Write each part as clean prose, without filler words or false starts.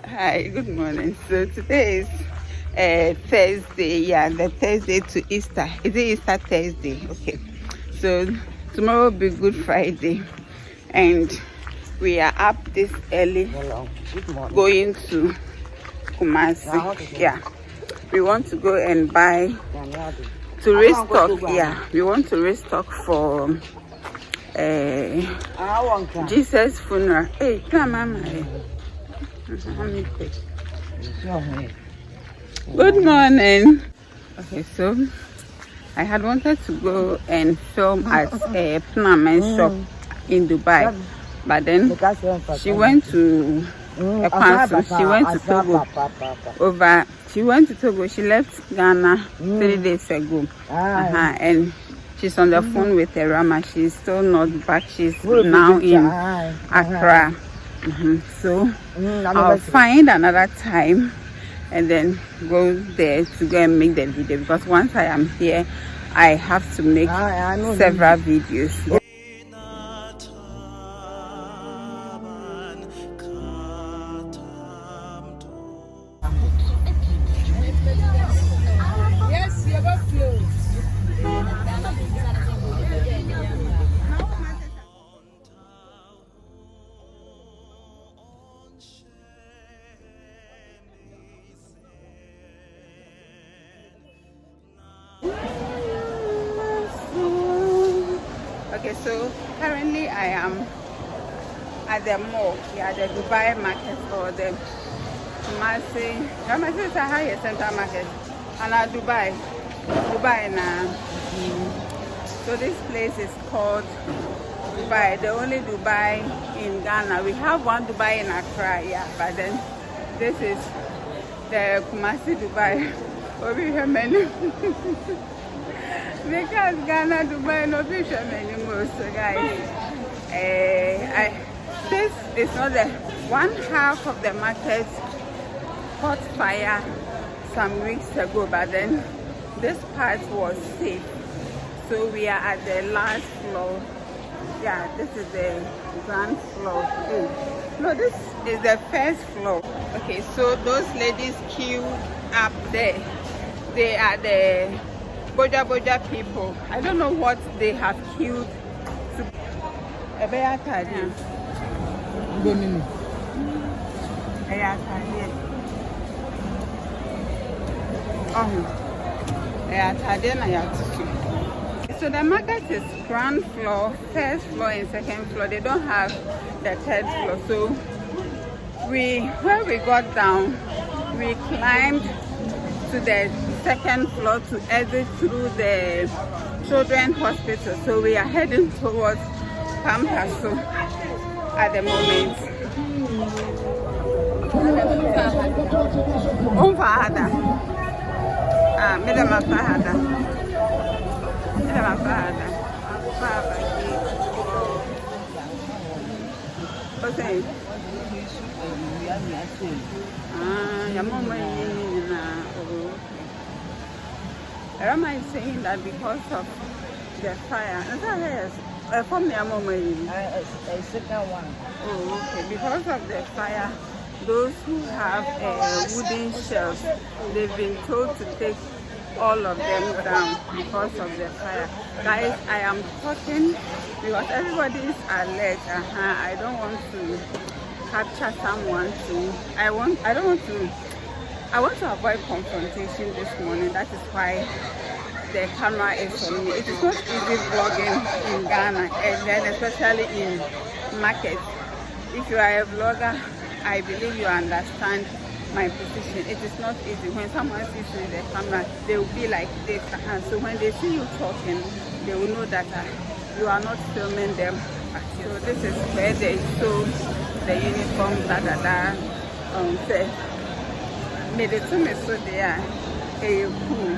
Hi, good morning. So today is Thursday, yeah, the Thursday to Easter. Is it Easter Thursday? Okay. So tomorrow will be Good Friday, and we are up this early going to Kumasi. Yeah, we want to go and buy to restock. Yeah, we want to restock for Jesus' funeral. Hey, come on, mama. Good morning. Okay, so I had wanted to go and film at a Pnaman shop in Dubai, but then she went to a council. She went to Togo. She went to Togo. She left Ghana 3 days ago, and she's on the phone with her Rama. She's still not back. She's now in Accra. So I'll find another time and then go there to go and make the video, because once I am here I have to make several videos. Yes, you got clothes. Okay, so currently I am at the mall, yeah, the Dubai market, or the Kumasi is a higher center market, and Dubai now. So this place is called Dubai, the only Dubai in Ghana. We have one Dubai in Accra, yeah, but then this is the Kumasi Dubai. Over here many. Because Ghana, Dubai, no picture anymore. So guys, this is not the one half of the market caught fire some weeks ago, but then this part was safe. So we are at the last floor. Yeah, this is the ground floor. No, this is the first floor. Okay, so those ladies queued up there. They are the Boja people. I don't know what they have killed to a bear cardi. So the market is ground floor, first floor and second floor. They don't have the third floor. So when we got down, we climbed to the second floor to exit through the children's hospital. So we are heading towards Pampaso at the moment. Okay. Rama is saying that because of the fire, from the second one. Oh, okay. Because of the fire, those who have wooden shelves, they've been told to take all of them down because of the fire. Guys, I am talking because everybody is alert. I don't want to capture someone I want to avoid confrontation this morning. That is why the camera is on me. It is not easy vlogging in Ghana, and then especially in markets. If you are a vlogger, I believe you understand my position. It is not easy. When someone sees you in the camera, they will be like this. So when they see you talking, they will know that you are not filming them. So this is where they show the uniform, say, made it to me so they are cool.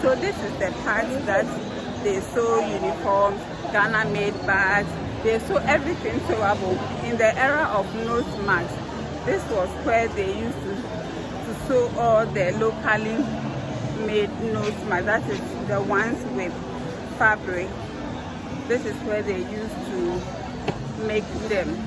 So this is the part that they sew uniforms, Ghana made bags, they sew everything sewable. In the era of nose masks, this was where they used to sew all the locally made nose masks. That is the ones with fabric. This is where they used to make them.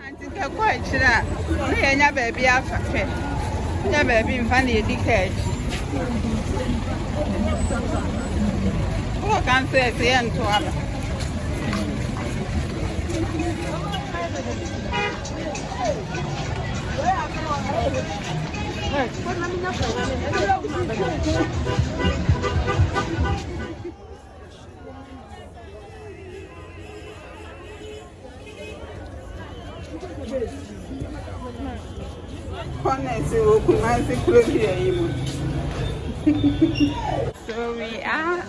Antika kwa chira na yenya baby afafe nya baby mfa na edikage ko kan se se nto aba Kumasi. So we are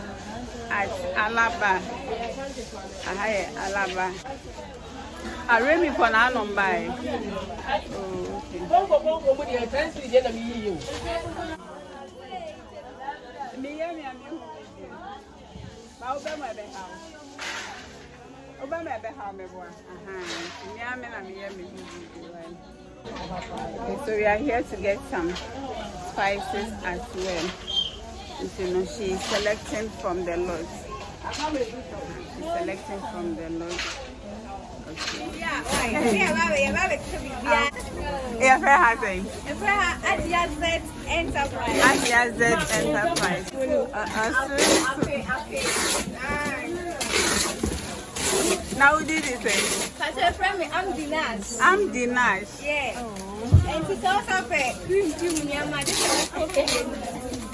at Alabar. Hi, Alabar. I ready for now on by. Okay, so we are here to get some spices as well. And, you know, she's selecting from the lot. She's selecting from the lot. Okay. Yeah, for her thing. Enterprise. Now we did it. I'm Dinash. I'm Dinash. Yeah. And to tell us about cream tea,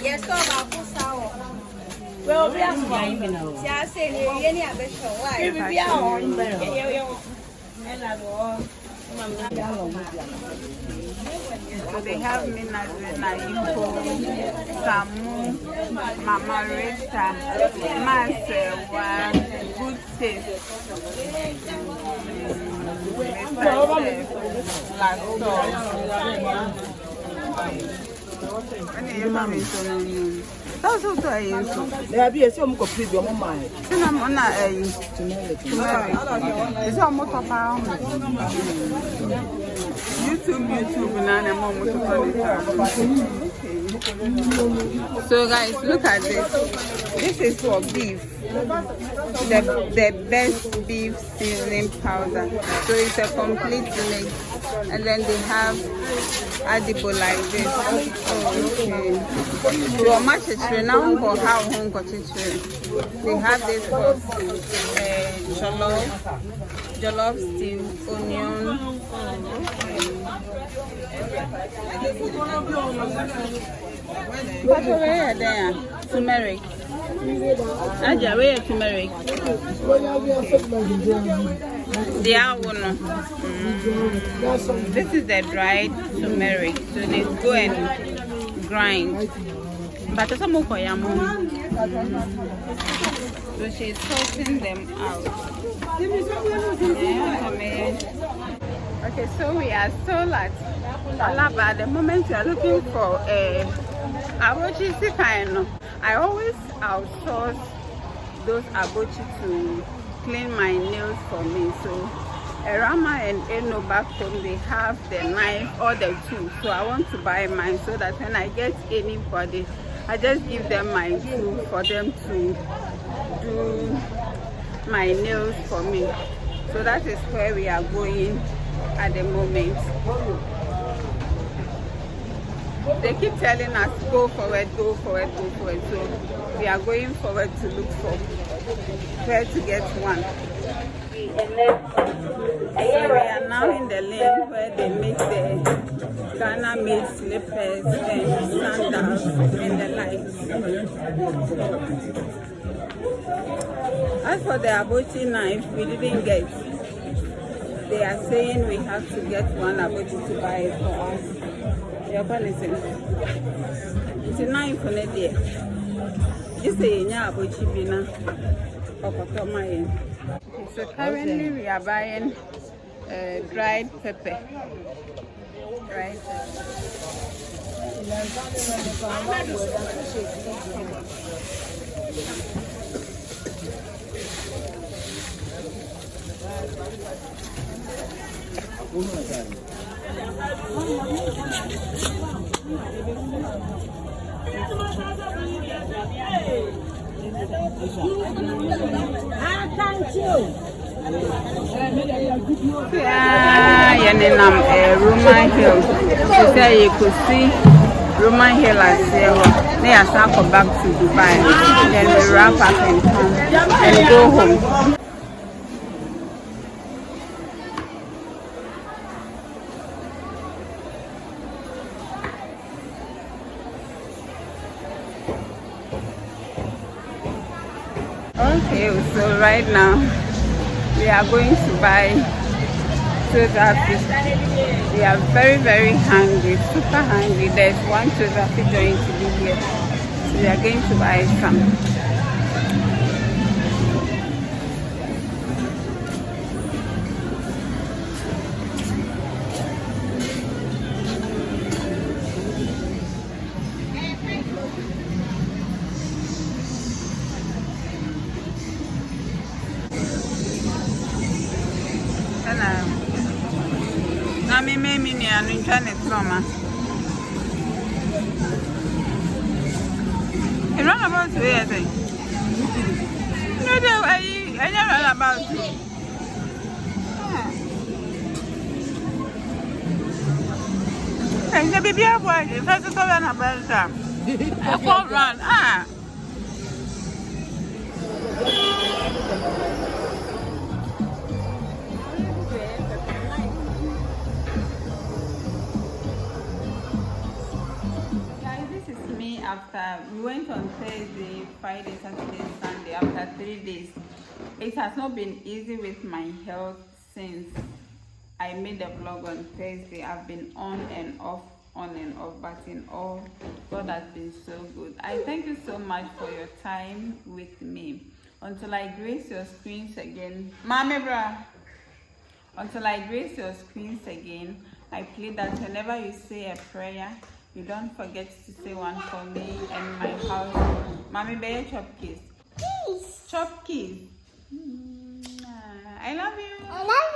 yes, so about sour. Well, we are fine. Yeah, saying you any other show. Why? We are on So they have Minazena, Impo, Samu, Mama Rita, Masewa, Good Taste, that's also a there be a some complete your mind. Cinnamon, it's almost about YouTube, and so guys, look at this. This is for beef. The best beef seasoning powder. So it's a complete mix. And then they have edible like this. Okay. So much it's now for how home got it. They have this for jollof steamed onion. But where there? Turmeric. Aja, where turmeric? The one. This is the dried turmeric. So they go and grind. But there's some more for your mom. So she's sorting them out. Okay, so we are still at Alabar. At the moment we are looking for a abochi kind. I always outsource those abochi to clean my nails for me. So Rama and Eno back home, they have the knife or the tool. So I want to buy mine so that when I get anybody, I just give them my tool for them to do my nails for me. So that is where we are going at the moment. They keep telling us go forward, go forward, go forward. So we are going forward to look for where to get one. So we are now in the lane where they make the Ghana made slippers and sandals and the likes. As for the abochi knife, we didn't get. They are saying we have to get one abochi to buy it for us. You're listening. It's a knife for the day. It's a abochi bina. So currently we are buying dried pepper. Right. Roman Hill. She said you could see Roman Hill as well. They are going back to Dubai. Then we wrap up and come and go home. Okay, so right now we are going to buy soda fish. We are very, very hungry, super hungry. There's one soda fish going to be here. So we are going to buy some. I'm trying to trauma. You run about to where I think. No, I never run about to. And the baby have one. If I could run about them, I can't run. After we went on Thursday, Friday, Saturday, Sunday, after 3 days, it has not been easy with my health since I made a vlog on Thursday. I've been on and off, but in all, God has been so good. I thank you so much for your time with me. Until I grace your screens again, Mommy bra. Until I grace your screens again, I plead that whenever you say a prayer, you don't forget to say one for me and my house. Mommy, bear chop kiss. Kiss. Chop kiss. I love you. I love